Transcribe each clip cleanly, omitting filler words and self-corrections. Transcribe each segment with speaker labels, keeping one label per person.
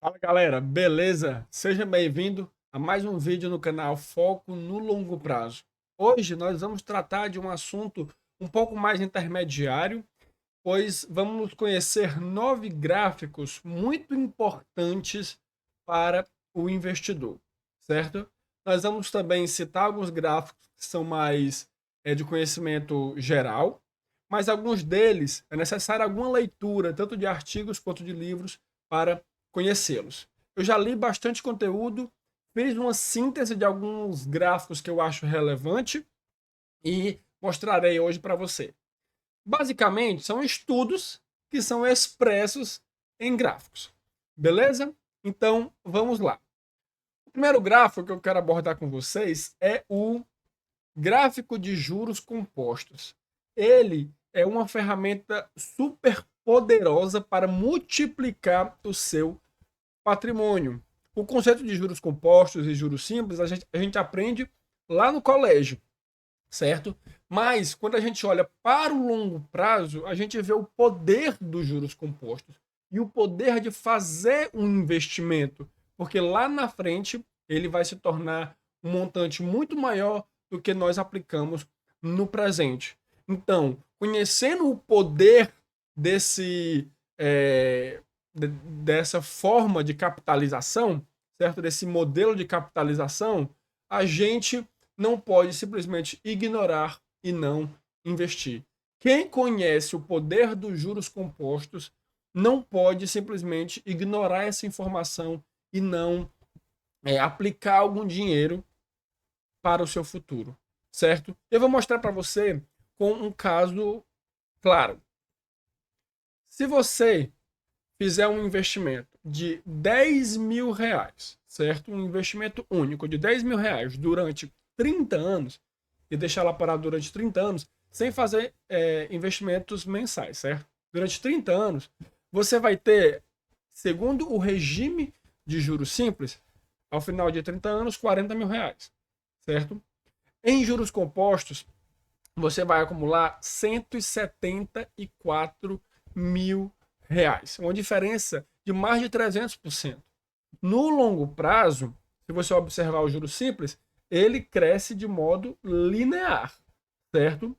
Speaker 1: Fala galera, beleza? Seja bem-vindo a mais um vídeo no canal Foco no Longo Prazo. Hoje nós vamos tratar de um assunto um pouco mais intermediário, pois vamos conhecer 9 gráficos muito importantes para o investidor, certo? Nós vamos também citar alguns gráficos que são mais de conhecimento geral, mas alguns deles é necessário alguma leitura, tanto de artigos quanto de livros, para conhecê-los. Eu já li bastante conteúdo, fiz uma síntese de alguns gráficos que eu acho relevante e mostrarei hoje para você. Basicamente, são estudos que são expressos em gráficos. Beleza? Então, vamos lá. O primeiro gráfico que eu quero abordar com vocês é o gráfico de juros compostos. Ele é uma ferramenta super poderosa para multiplicar o seu patrimônio. O conceito de juros compostos e juros simples a gente aprende lá no colégio, certo? Mas quando a gente olha para o longo prazo, a gente vê o poder dos juros compostos e o poder de fazer um investimento, porque lá na frente ele vai se tornar um montante muito maior do que nós aplicamos no presente. Então, conhecendo o poder desse dessa forma de capitalização, certo? Desse modelo de capitalização, a gente não pode simplesmente ignorar e não investir. Quem conhece o poder dos juros compostos não pode simplesmente ignorar essa informação e não aplicar algum dinheiro para o seu futuro, certo? Eu vou mostrar para você com um caso claro. Se você fizer um investimento de 10 mil reais, certo? Um investimento único de 10 mil reais durante 30 anos e deixar lá parado durante 30 anos, sem fazer investimentos mensais, certo? Durante 30 anos, você vai ter, segundo o regime de juros simples, ao final de 30 anos, 40 mil reais, certo? Em juros compostos, você vai acumular 174 mil reais, uma diferença de mais de 300%. No longo prazo, se você observar o juros simples, ele cresce de modo linear, certo?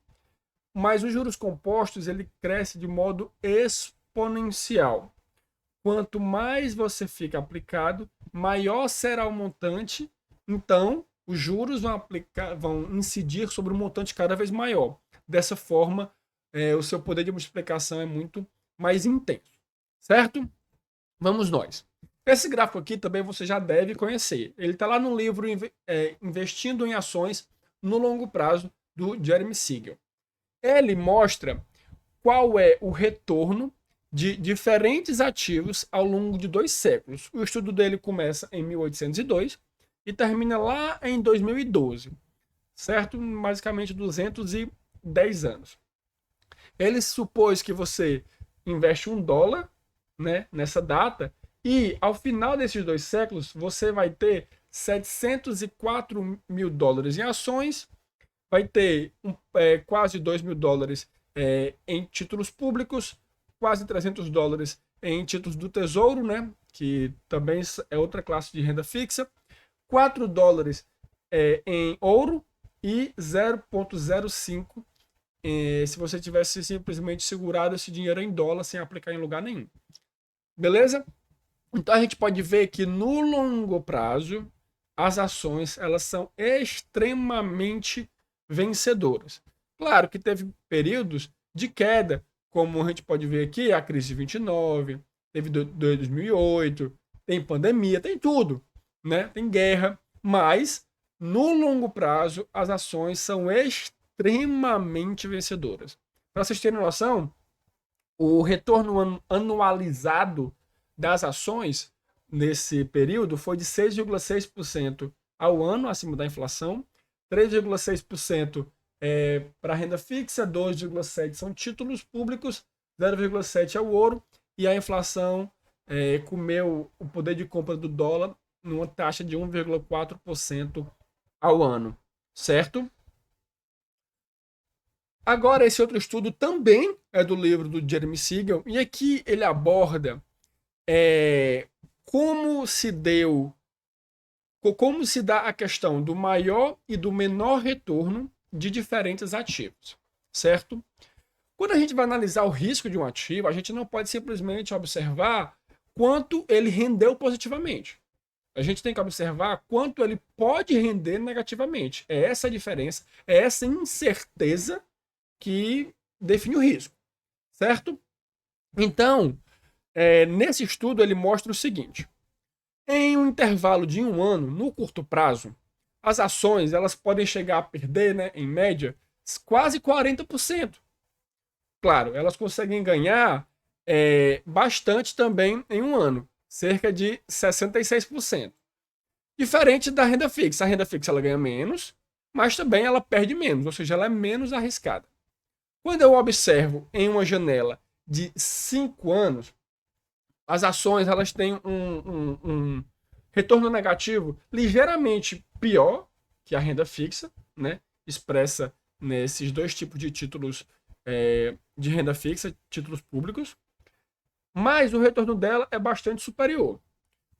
Speaker 1: Mas os juros compostos, ele cresce de modo exponencial. Quanto mais você fica aplicado, maior será o montante, então os juros vão incidir sobre um montante cada vez maior. Dessa forma, o seu poder de multiplicação é muito mais intenso, certo? Vamos nós. Esse gráfico aqui também você já deve conhecer. Ele está lá no livro Investindo em Ações no Longo Prazo, do Jeremy Siegel. Ele mostra qual é o retorno de diferentes ativos ao longo de 2 séculos. O estudo dele começa em 1802 e termina lá em 2012, certo? Basicamente 210 anos. Ele supôs que você investe $1, né, nessa data, e ao final desses 2 séculos você vai ter 704 mil dólares em ações, vai ter quase 2 mil dólares em títulos públicos, quase 300 dólares em títulos do Tesouro, né, que também é outra classe de renda fixa, 4 dólares em ouro e 0,05 se você tivesse simplesmente segurado esse dinheiro em dólar sem aplicar em lugar nenhum. Beleza? Então a gente pode ver que no longo prazo as ações elas são extremamente vencedoras. Claro que teve períodos de queda, como a gente pode ver aqui, a crise de 29, teve 2008, tem pandemia, tem tudo, né? Tem guerra, mas no longo prazo as ações são extremamente vencedoras. Para vocês terem noção, o retorno anualizado das ações nesse período foi de 6,6% ao ano, acima da inflação, 3,6% para renda fixa, 2,7% são títulos públicos, 0,7% é o ouro, e a inflação comeu o poder de compra do dólar numa taxa de 1,4% ao ano, certo? Agora, esse outro estudo também é do livro do Jeremy Siegel, e aqui ele aborda é, como se deu, como se dá a questão do maior e do menor retorno de diferentes ativos, certo? Quando a gente vai analisar o risco de um ativo, a gente não pode simplesmente observar quanto ele rendeu positivamente. A gente tem que observar quanto ele pode render negativamente. É essa a diferença, é essa incerteza que define o risco, certo? Então, nesse estudo ele mostra o seguinte: em um intervalo de um ano, no curto prazo, as ações elas podem chegar a perder, né, em média, quase 40%. Claro, elas conseguem ganhar bastante também em um ano, cerca de 66%. Diferente da renda fixa. A renda fixa ela ganha menos, mas também ela perde menos, ou seja, ela é menos arriscada. Quando eu observo em uma janela de 5 anos, as ações elas têm um retorno negativo ligeiramente pior que a renda fixa, né? Expressa nesses dois tipos de títulos de renda fixa, títulos públicos, mas o retorno dela é bastante superior.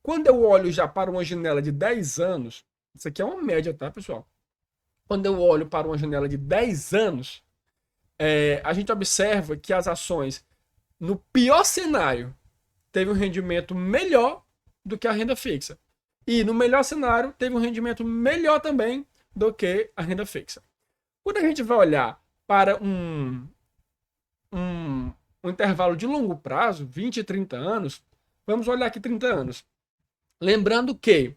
Speaker 1: Quando eu olho já para uma janela de 10 anos, isso aqui é uma média, tá, pessoal? Quando eu olho para uma janela de 10 anos, a gente observa que as ações, no pior cenário, teve um rendimento melhor do que a renda fixa. E no melhor cenário, teve um rendimento melhor também do que a renda fixa. Quando a gente vai olhar para um intervalo de longo prazo, 20 e 30 anos, vamos olhar aqui 30 anos. Lembrando que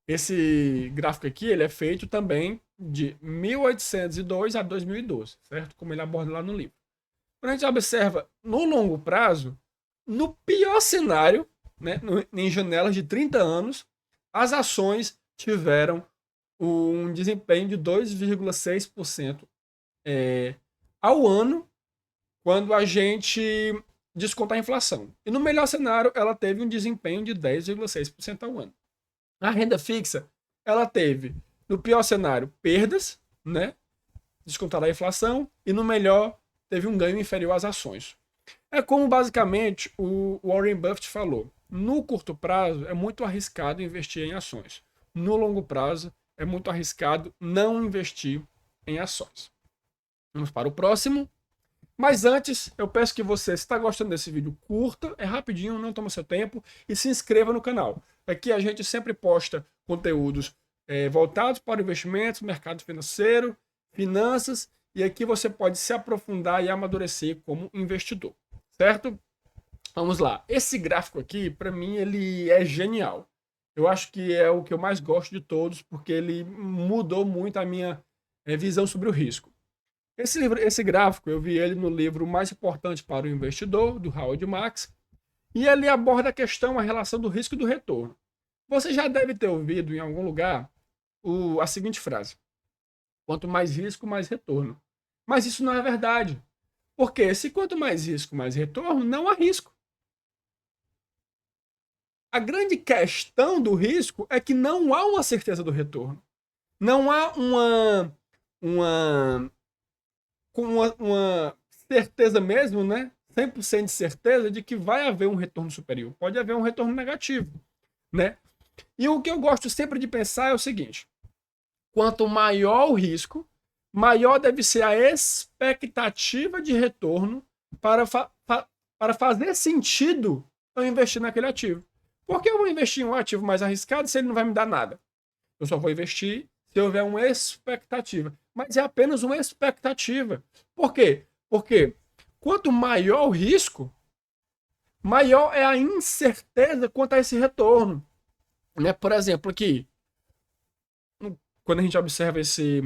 Speaker 1: esse gráfico aqui ele é feito também de 1802 a 2012, certo? Como ele aborda lá no livro. Quando a gente observa no longo prazo, no pior cenário, né, em janelas de 30 anos, as ações tiveram um desempenho de 2,6% ao ano, quando a gente desconta a inflação. E no melhor cenário, ela teve um desempenho de 10,6% ao ano. A renda fixa, ela teve, no pior cenário, perdas, né? Descontada a inflação, e no melhor, teve um ganho inferior às ações. É como basicamente o Warren Buffett falou: no curto prazo é muito arriscado investir em ações. No longo prazo é muito arriscado não investir em ações. Vamos para o próximo. Mas antes, eu peço que você, se está gostando desse vídeo, curta, é rapidinho, não toma seu tempo, e se inscreva no canal. Aqui a gente sempre posta conteúdos voltados para investimentos, mercado financeiro, finanças, e aqui você pode se aprofundar e amadurecer como investidor, certo? Vamos lá. Esse gráfico aqui, para mim, ele é genial. Eu acho que é o que eu mais gosto de todos, porque ele mudou muito a minha visão sobre o risco. Esse gráfico, eu vi ele no livro Mais Importante para o Investidor, do Howard Marks, e ele aborda a questão, a relação do risco e do retorno. Você já deve ter ouvido em algum lugar a seguinte frase: quanto mais risco, mais retorno. Mas isso não é verdade. Porque se quanto mais risco, mais retorno, não há risco. A grande questão do risco é que não há uma certeza do retorno. Não há uma certeza mesmo, né? 100% de certeza de que vai haver um retorno superior. Pode haver um retorno negativo, né? E o que eu gosto sempre de pensar é o seguinte: quanto maior o risco, maior deve ser a expectativa de retorno para fazer sentido eu investir naquele ativo. Por que eu vou investir em um ativo mais arriscado se ele não vai me dar nada? Eu só vou investir se houver uma expectativa. Mas é apenas uma expectativa. Por quê? Porque quanto maior o risco, maior é a incerteza quanto a esse retorno. Né? Por exemplo, aqui, quando a gente observa esse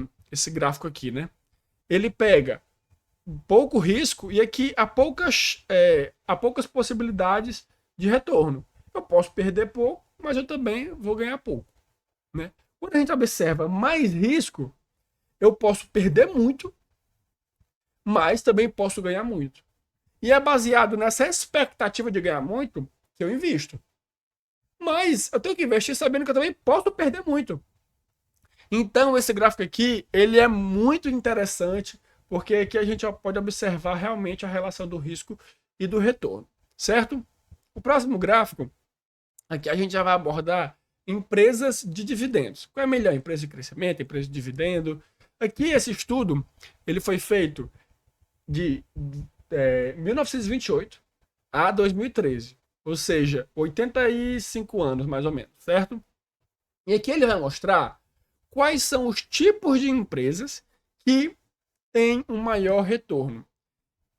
Speaker 1: gráfico aqui, né? Ele pega pouco risco e aqui há poucas possibilidades de retorno. Eu posso perder pouco, mas eu também vou ganhar pouco. Né? Quando a gente observa mais risco, eu posso perder muito, mas também posso ganhar muito. E é baseado nessa expectativa de ganhar muito que eu invisto. Mas eu tenho que investir sabendo que eu também posso perder muito. Então esse gráfico aqui, ele é muito interessante, porque aqui a gente pode observar realmente a relação do risco e do retorno, certo? O próximo gráfico aqui a gente já vai abordar empresas de dividendos. Qual é a melhor? Empresa de crescimento, empresa de dividendo. Aqui esse estudo ele foi feito de 1928 a 2013, ou seja, 85 anos mais ou menos, certo? E aqui ele vai mostrar quais são os tipos de empresas que têm um maior retorno.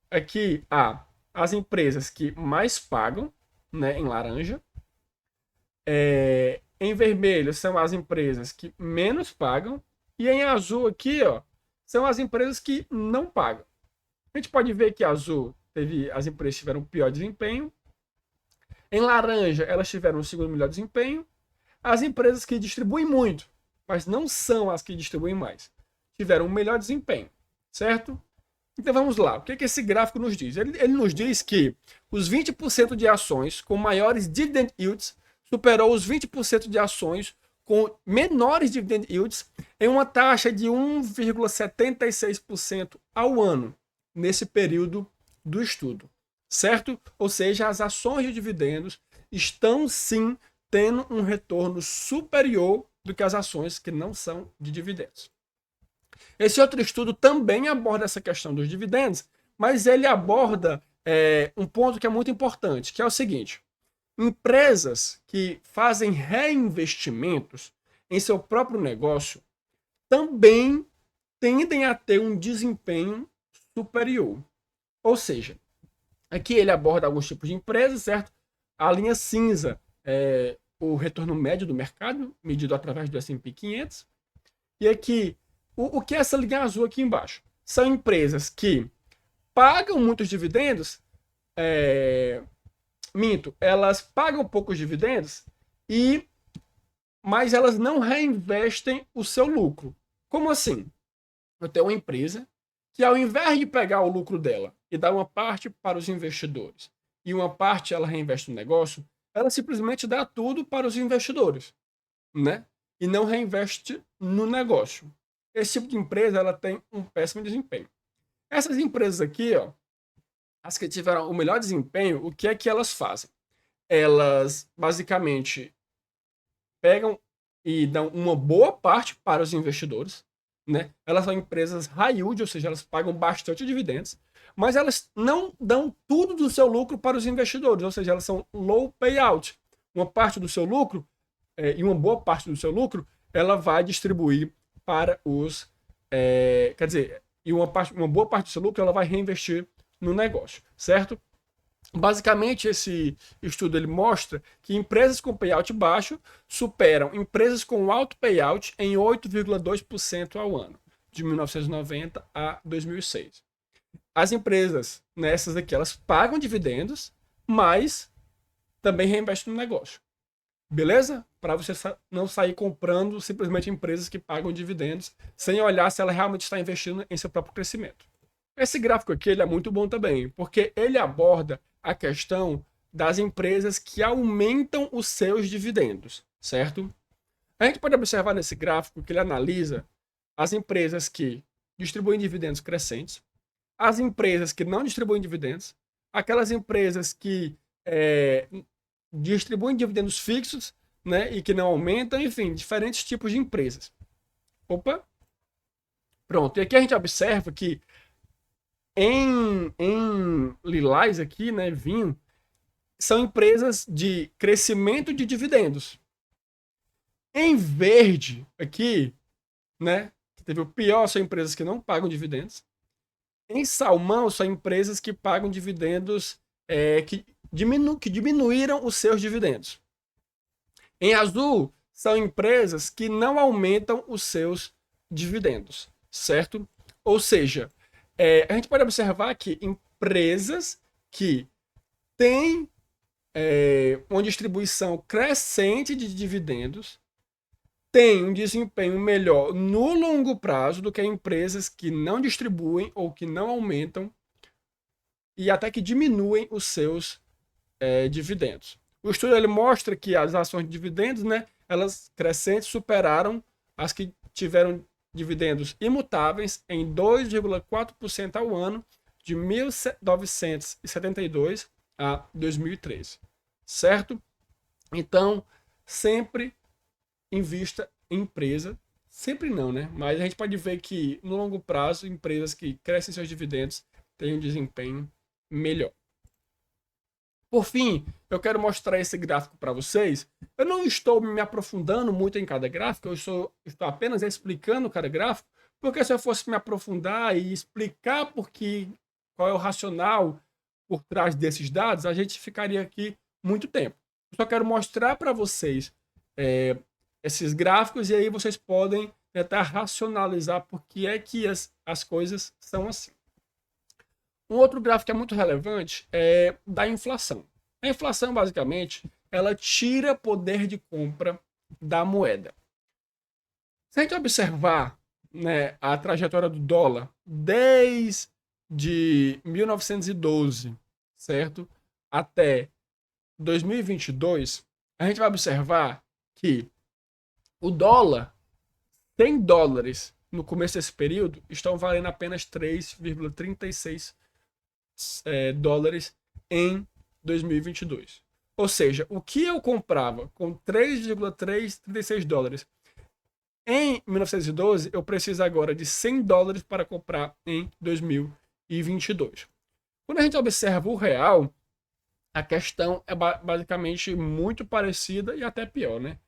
Speaker 1: Aqui há as empresas que mais pagam, né, em laranja. Em vermelho são as empresas que menos pagam. E em azul aqui, ó, são as empresas que não pagam. A gente pode ver que azul as empresas tiveram pior desempenho. Em laranja, elas tiveram o segundo melhor desempenho. As empresas que distribuem muito, mas não são as que distribuem mais, tiveram um melhor desempenho, certo? Então vamos lá, o que esse gráfico nos diz? Ele nos diz que os 20% de ações com maiores dividend yields superou os 20% de ações com menores dividend yields em uma taxa de 1,76% ao ano, nesse período do estudo, certo? Ou seja, as ações de dividendos estão sim tendo um retorno superior do que as ações que não são de dividendos. Esse outro estudo também aborda essa questão dos dividendos, mas ele aborda um ponto que é muito importante, que é o seguinte: empresas que fazem reinvestimentos em seu próprio negócio também tendem a ter um desempenho superior. Ou seja, aqui ele aborda alguns tipos de empresas, certo? A linha cinza é o retorno médio do mercado, medido através do S&P 500. E aqui, o que é essa linha azul aqui embaixo? São empresas que pagam muitos dividendos, elas pagam poucos dividendos, mas elas não reinvestem o seu lucro. Como assim? Eu tenho uma empresa que, ao invés de pegar o lucro dela e dar uma parte para os investidores e uma parte ela reinveste no negócio, ela simplesmente dá tudo para os investidores, né? E não reinveste no negócio. Esse tipo de empresa ela tem um péssimo desempenho. Essas empresas aqui, ó, as que tiveram o melhor desempenho, o que é que elas fazem? Elas basicamente pegam e dão uma boa parte para os investidores, né? Elas são empresas high yield, ou seja, elas pagam bastante dividendos, mas elas não dão tudo do seu lucro para os investidores, ou seja, elas são low payout. Uma parte do seu lucro, e uma boa parte do seu lucro, ela vai distribuir para os... quer dizer, e uma boa parte do seu lucro ela vai reinvestir no negócio, certo? Basicamente, esse estudo ele mostra que empresas com payout baixo superam empresas com alto payout em 8,2% ao ano, de 1990 a 2006. As empresas, nessas aqui, elas pagam dividendos, mas também reinvestem no negócio. Beleza? Para você não sair comprando simplesmente empresas que pagam dividendos, sem olhar se ela realmente está investindo em seu próprio crescimento. Esse gráfico aqui ele é muito bom também, porque ele aborda a questão das empresas que aumentam os seus dividendos, certo? A gente pode observar nesse gráfico que ele analisa as empresas que distribuem dividendos crescentes, as empresas que não distribuem dividendos, aquelas empresas que distribuem dividendos fixos, né, e que não aumentam, enfim, diferentes tipos de empresas. Opa! Pronto, e aqui a gente observa que em lilás aqui, né, vinho, são empresas de crescimento de dividendos. Em verde aqui, né, que teve o pior, são empresas que não pagam dividendos. Em salmão, são empresas que pagam dividendos que diminuíram os seus dividendos. Em azul, são empresas que não aumentam os seus dividendos, certo? Ou seja, a gente pode observar que empresas que têm uma distribuição crescente de dividendos têm um desempenho melhor no longo prazo do que empresas que não distribuem ou que não aumentam e até que diminuem os seus dividendos. O estudo ele mostra que as ações de dividendos, né, elas crescentes superaram as que tiveram dividendos imutáveis em 2,4% ao ano de 1972 a 2013, certo? Então, sempre invista em empresa. Sempre não, né? Mas a gente pode ver que no longo prazo, empresas que crescem seus dividendos têm um desempenho melhor. Por fim, eu quero mostrar esse gráfico para vocês. Eu não estou me aprofundando muito em cada gráfico, estou apenas explicando cada gráfico, porque se eu fosse me aprofundar e explicar qual é o racional por trás desses dados, a gente ficaria aqui muito tempo. Eu só quero mostrar para vocês esses gráficos e aí vocês podem tentar racionalizar por que é que as coisas são assim. Um outro gráfico que é muito relevante é da inflação. A inflação, basicamente, ela tira poder de compra da moeda. Se a gente observar, né, a trajetória do dólar desde 1912, certo? Até 2022, a gente vai observar que o dólar, 100 dólares no começo desse período, estão valendo apenas 3,36 dólares em 2022. Ou seja, o que eu comprava com 3,336 dólares em 1912, eu preciso agora de 100 dólares para comprar em 2022. Quando a gente observa o real, a questão é basicamente muito parecida e até pior, né?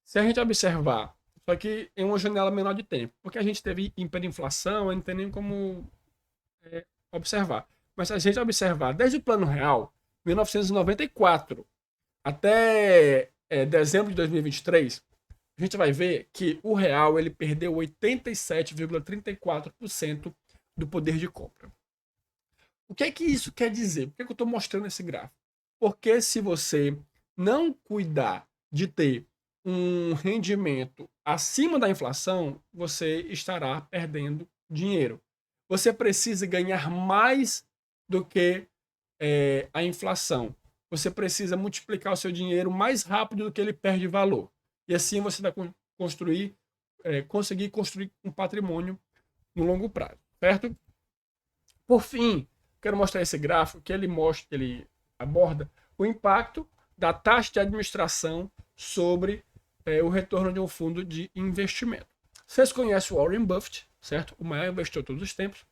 Speaker 1: Se a gente observar, só que em uma janela menor de tempo, porque a gente teve hiperinflação, não tem nem como observar. Mas se a gente observar desde o Plano Real, 1994, até dezembro de 2023, a gente vai ver que o real ele perdeu 87,34% do poder de compra. O que é que isso quer dizer? Por que eu estou mostrando esse gráfico? Porque se você não cuidar de ter um rendimento acima da inflação, você estará perdendo dinheiro. Você precisa ganhar mais do que a inflação. Você precisa multiplicar o seu dinheiro mais rápido do que ele perde valor. E assim você vai conseguir construir um patrimônio no longo prazo, certo? Por fim, quero mostrar esse gráfico que ele aborda o impacto da taxa de administração sobre o retorno de um fundo de investimento. Vocês conhecem o Warren Buffett, certo? O maior investidor de todos os tempos.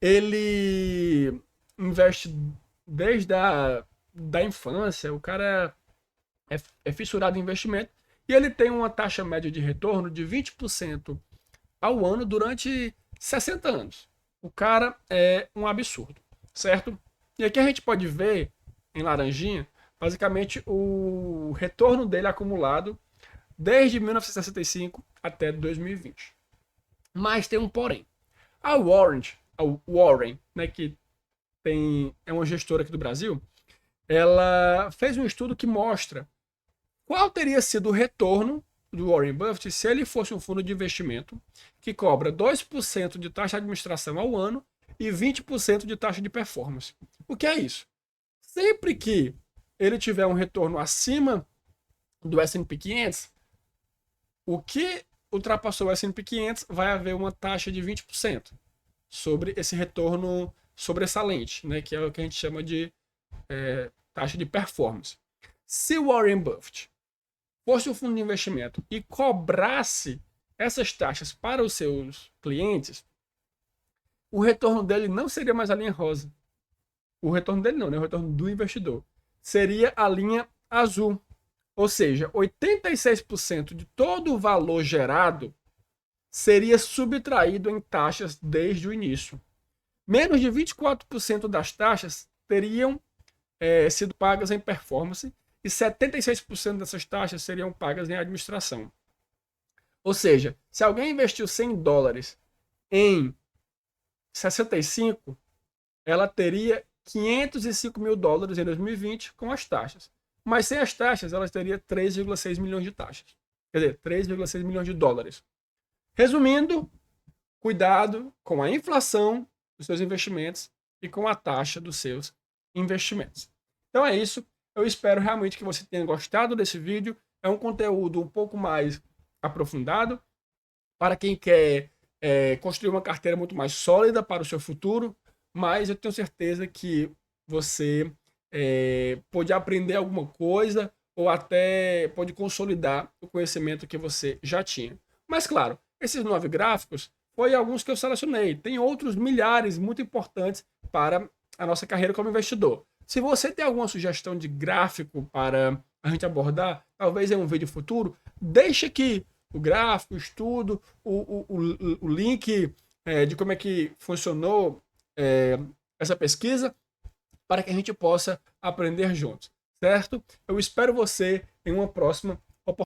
Speaker 1: Ele investe desde da infância, o cara é fissurado em investimento e ele tem uma taxa média de retorno de 20% ao ano durante 60 anos. O cara é um absurdo, certo? E aqui a gente pode ver, em laranjinha, basicamente o retorno dele acumulado desde 1965 até 2020. Mas tem um porém. A Warren, né, que é uma gestora aqui do Brasil, ela fez um estudo que mostra qual teria sido o retorno do Warren Buffett se ele fosse um fundo de investimento que cobra 2% de taxa de administração ao ano e 20% de taxa de performance. O que é isso? Sempre que ele tiver um retorno acima do S&P 500, o que ultrapassou o S&P 500 vai haver uma taxa de 20% sobre esse retorno sobressalente, né, que é o que a gente chama de taxa de performance. Se o Warren Buffett fosse um fundo de investimento e cobrasse essas taxas para os seus clientes, o retorno dele não seria mais a linha rosa. O retorno dele não, né? O retorno do investidor. Seria a linha azul. Ou seja, 86% de todo o valor gerado seria subtraído em taxas desde o início. Menos de 24% das taxas teriam sido pagas em performance e 76% dessas taxas seriam pagas em administração. Ou seja, se alguém investiu 100 dólares em 65, ela teria 505 mil dólares em 2020 com as taxas. Mas sem as taxas, ela teria 3,6 milhões de taxas. Quer dizer, 3,6 milhões de dólares. Resumindo, cuidado com a inflação dos seus investimentos e com a taxa dos seus investimentos. Então é isso. Eu espero realmente que você tenha gostado desse vídeo. É um conteúdo um pouco mais aprofundado para quem quer construir uma carteira muito mais sólida para o seu futuro, mas eu tenho certeza que você pode aprender alguma coisa ou até pode consolidar o conhecimento que você já tinha. Mas, claro, esses 9 gráficos foi alguns que eu selecionei. Tem outros milhares muito importantes para a nossa carreira como investidor. Se você tem alguma sugestão de gráfico para a gente abordar, talvez em um vídeo futuro, deixe aqui o gráfico, o estudo, o link de como é que funcionou essa pesquisa, para que a gente possa aprender juntos, certo? Eu espero você em uma próxima